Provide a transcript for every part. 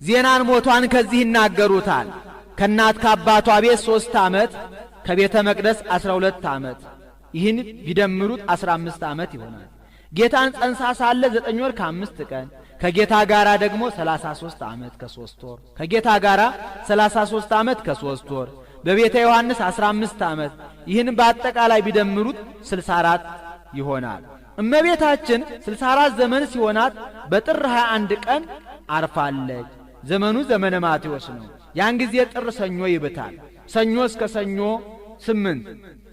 ዜናን ሞቷን ከዚህ ይናገሩታል። ከእናት ከአባቷ ቤት 3 ዓመት ከቤተ መቅደስ 12 ዓመት ይህን ቢደምሩት 15 ዓመት ይሆናል። ጌታን ጸንሳ ሳለ 9 ወር ከ5 ቀን ከጌታ ጋራ ደግሞ 33 ዓመት ከ3 ወር ከጌታ ጋራ 33 ዓመት ከ3 ወር በቤተ ዮሐንስ 15 ዓመት ይህን በአጠቃላይ ቢደምሩት 64 ይሆናል። እመቤታችን 64 ዘመን ሲሆናት በጥር 21 ቀን አርፋለች። ዘመኑ ዘመነ ማቴዎስ ነው። ያን ጊዜ ጥር ሰኞ ይብታል። ሰኞ እስከ ሰኞ 8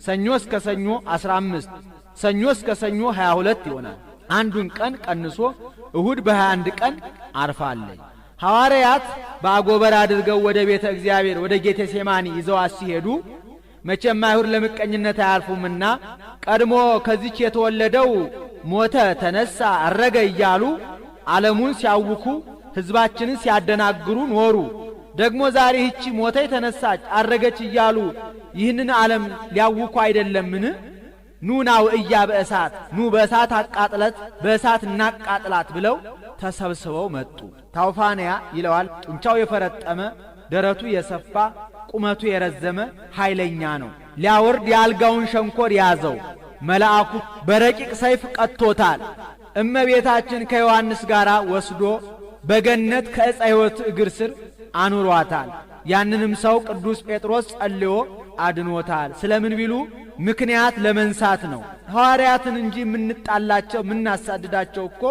ሰኞ እስከ ሰኞ 15 ሰኞ እስከ ሰኞ 22 ይሆናል። አንዱን ቀን ቀንሶ እሁድ በ21 ቀን አርፋለች። ሐዋርያት በአጎበር አድርገው ወደ ቤተ እግዚአብሔር ወደ ጌቴሴማኒ ይዘዋት ሲሄዱ መቼም አይሁድ ለምቀኝነት አያልፉምና ቀድሞ ከዚች የተወለደው ሞተ፣ ተነሳ፣ አረገ እያሉ ዓለሙን ሲያውኩ ሕዝባችንን ሲያደናግሩ ኖሩ። ደግሞ ዛሬ ይህች ሞተች፣ ተነሳች፣ አረገች እያሉ ይህንን ዓለም ሊያውኩ አይደለምን? ኑናው እያ በእሳት ኑ በእሳት አቃጥለት በእሳት እናቃጥላት ብለው ተሰብስበው መጡ። ታውፋንያ ይለዋል። ጡንቻው የፈረጠመ ደረቱ የሰፋ ቁመቱ የረዘመ ኃይለኛ ነው። ሊያወርድ የአልጋውን ሸንኮር ያዘው። መልአኩ በረቂቅ ሰይፍ ቀጥቶታል። እመቤታችን ከዮሐንስ ጋር ወስዶ በገነት ከዕፀ ሕይወት እግር ስር አኑሯታል። ያንንም ሰው ቅዱስ ጴጥሮስ ጸልዮ አድኖታል። ስለምን ቢሉ ምክንያት ለመንሳት ነው። ሐዋርያትን እንጂ የምንጣላቸው የምናሳድዳቸው እኮ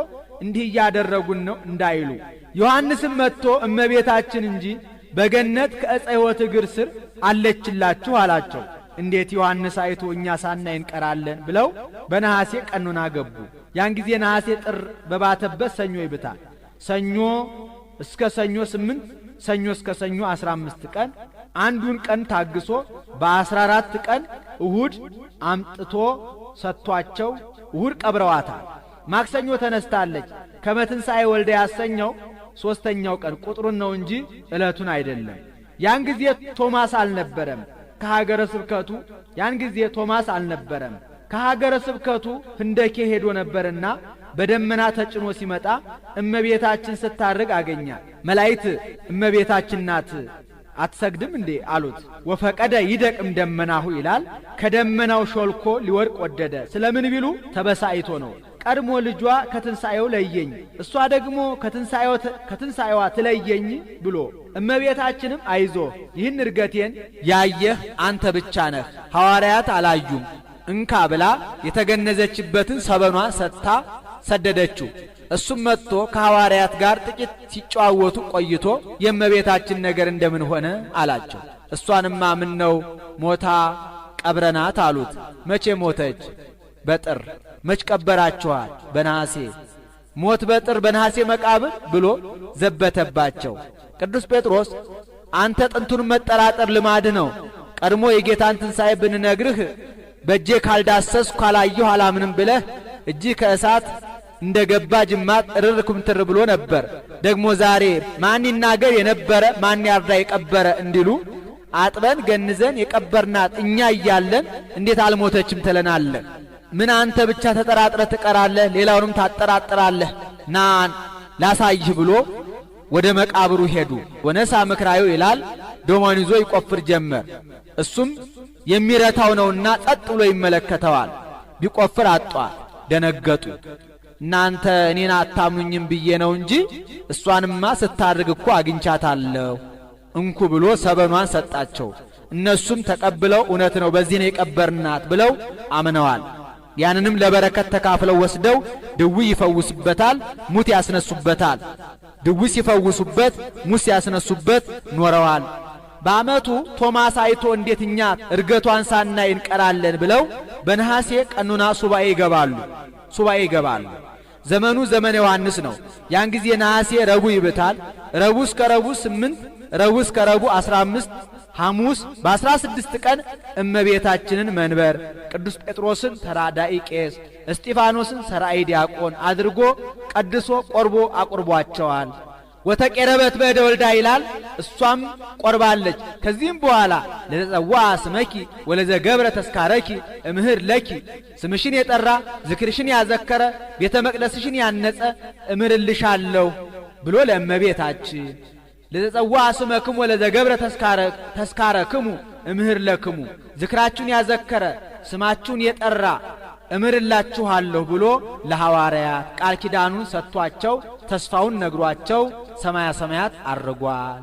እንዲህ እያደረጉን ነው እንዳይሉ። ዮሐንስም መጥቶ እመቤታችን እንጂ በገነት ከዕፀ ሕይወት እግር ስር አለችላችሁ አላቸው። እንዴት ዮሐንስ አይቶ እኛ ሳናይ እንቀራለን ብለው በነሐሴ ቀኑና ገቡ። ያን ጊዜ ነሐሴ ጥር በባተበት ሰኞ ይብታል። ሰኞ እስከ ሰኞ 8 ሰኞ እስከ ሰኞ 15 ቀን አንዱን ቀን ታግሶ በ14 ቀን እሁድ አምጥቶ ሰጥቷቸው እሁድ ቀብረዋታል። ማክሰኞ ተነስታለች። ከመትንሣኤ ወልደ ያሰኘው 3ኛው ቀን ቁጥሩን ነው እንጂ ዕለቱን አይደለም። ያን ጊዜ ቶማስ አልነበረም ከሀገረ ስብከቱ። ያን ጊዜ ቶማስ አልነበረም ከሀገረ ስብከቱ ህንደኬ ሄዶ ነበርና በደመና ተጭኖ ሲመጣ እመቤታችን ስታርግ አገኛት። መላእክት እመቤታችን ናት አትሰግድም እንዴ አሉት። ወፈቀደ ይደቅም ደመናሁ ይላል። ከደመናው ሾልኮ ሊወድቅ ወደደ። ስለምን ቢሉ ተበሳይቶ ነው። ቀድሞ ልጇ ከትንሣኤው ለየኝ፣ እሷ ደግሞ ከትንሣኤዋ ትለየኝ ብሎ እመቤታችንም አይዞ ይህን እርገቴን ያየህ አንተ ብቻ ነህ፣ ሐዋርያት አላዩም እንካ ብላ የተገነዘችበትን ሰበኗን ሰጥታ ሰደደችው። እሱም መጥቶ ከሐዋርያት ጋር ጥቂት ሲጨዋወቱ ቆይቶ የእመቤታችን ነገር እንደምን ሆነ አላቸው። እሷንማ ምን ነው ሞታ ቀብረናት አሉት። መቼ ሞተች? በጥር። መች ቀበራችኋል? በነሐሴ። ሞት በጥር በነሐሴ መቃብር ብሎ ዘበተባቸው። ቅዱስ ጴጥሮስ አንተ ጥንቱን መጠራጠር ልማድህ ነው። ቀድሞ የጌታን ትንሣኤ ብንነግርህ በእጄ ካልዳሰስኩ ካላየሁ አላምንም ብለህ እጅህ ከእሳት እንደ ገባ ጅማት እርር ኩምትር ብሎ ነበር። ደግሞ ዛሬ ማን ይናገር የነበረ ማን ያርዳ የቀበረ እንዲሉ አጥበን ገንዘን የቀበርናት እኛ እያለን እንዴት አልሞተችም ትለናለህ? ምን አንተ ብቻ ተጠራጥረህ ትቀራለህ? ሌላውንም ታጠራጥራለህ? ናን ላሳይህ ብሎ ወደ መቃብሩ ሄዱ። ወነሳ ምክራዩ ይላል። ዶማን ይዞ ይቆፍር ጀመር። እሱም የሚረታው ነውና ጸጥ ብሎ ይመለከተዋል። ቢቆፍር አጧል። ደነገጡ። እናንተ እኔን አታምኑኝም ብዬ ነው እንጂ እሷንማ ስታርግ እኮ አግኝቻታለሁ እንኩ ብሎ ሰበኗን ሰጣቸው። እነሱም ተቀብለው እውነት ነው በዚህ ነው የቀበርናት ብለው አምነዋል። ያንንም ለበረከት ተካፍለው ወስደው ድውይ ይፈውሱበታል፣ ሙት ያስነሱበታል። ድውይ ሲፈውሱበት ሙት ያስነሱበት ኖረዋል። በዓመቱ ቶማስ አይቶ እንዴት እኛ እርገቷን ሳናይ እንቀራለን ብለው በነሐሴ ቀኑና ሱባኤ ይገባሉ። ዘመኑ ዘመነ ዮሐንስ ነው። ያን ጊዜ ነሐሴ ረቡዕ ይብታል። ረቡዕ እስከ ረቡዕ 8 ረቡዕ እስከ ረቡዕ 15 ሐሙስ በ16 ቀን እመቤታችንን መንበር ቅዱስ ጴጥሮስን ተራዳኢ ቄስ እስጢፋኖስን ሰራኢ ዲያቆን አድርጎ ቀድሶ ቆርቦ አቁርቧቸዋል። ወተቀረበት በእደ ወልዳ ይላል። እሷም ቆርባለች። ከዚህም በኋላ ለተጸዋ ስመኪ ወለዘገብረ ተስካረኪ እምህር ለኪ ስምሽን የጠራ ዝክርሽን ያዘከረ ቤተ መቅደስሽን ያነጸ እምርልሻለሁ ብሎ ለእመቤታችን ለዘጸዋ ስመክሙ ወለዘገብረ ተስካረክሙ እምህር ለክሙ ዝክራችሁን ያዘከረ ስማችሁን የጠራ እምርላችኋለሁ ብሎ ለሐዋርያት ቃል ኪዳኑን ሰጥቷቸው ተስፋውን ነግሯቸው ሰማያ ሰማያት አርጓል።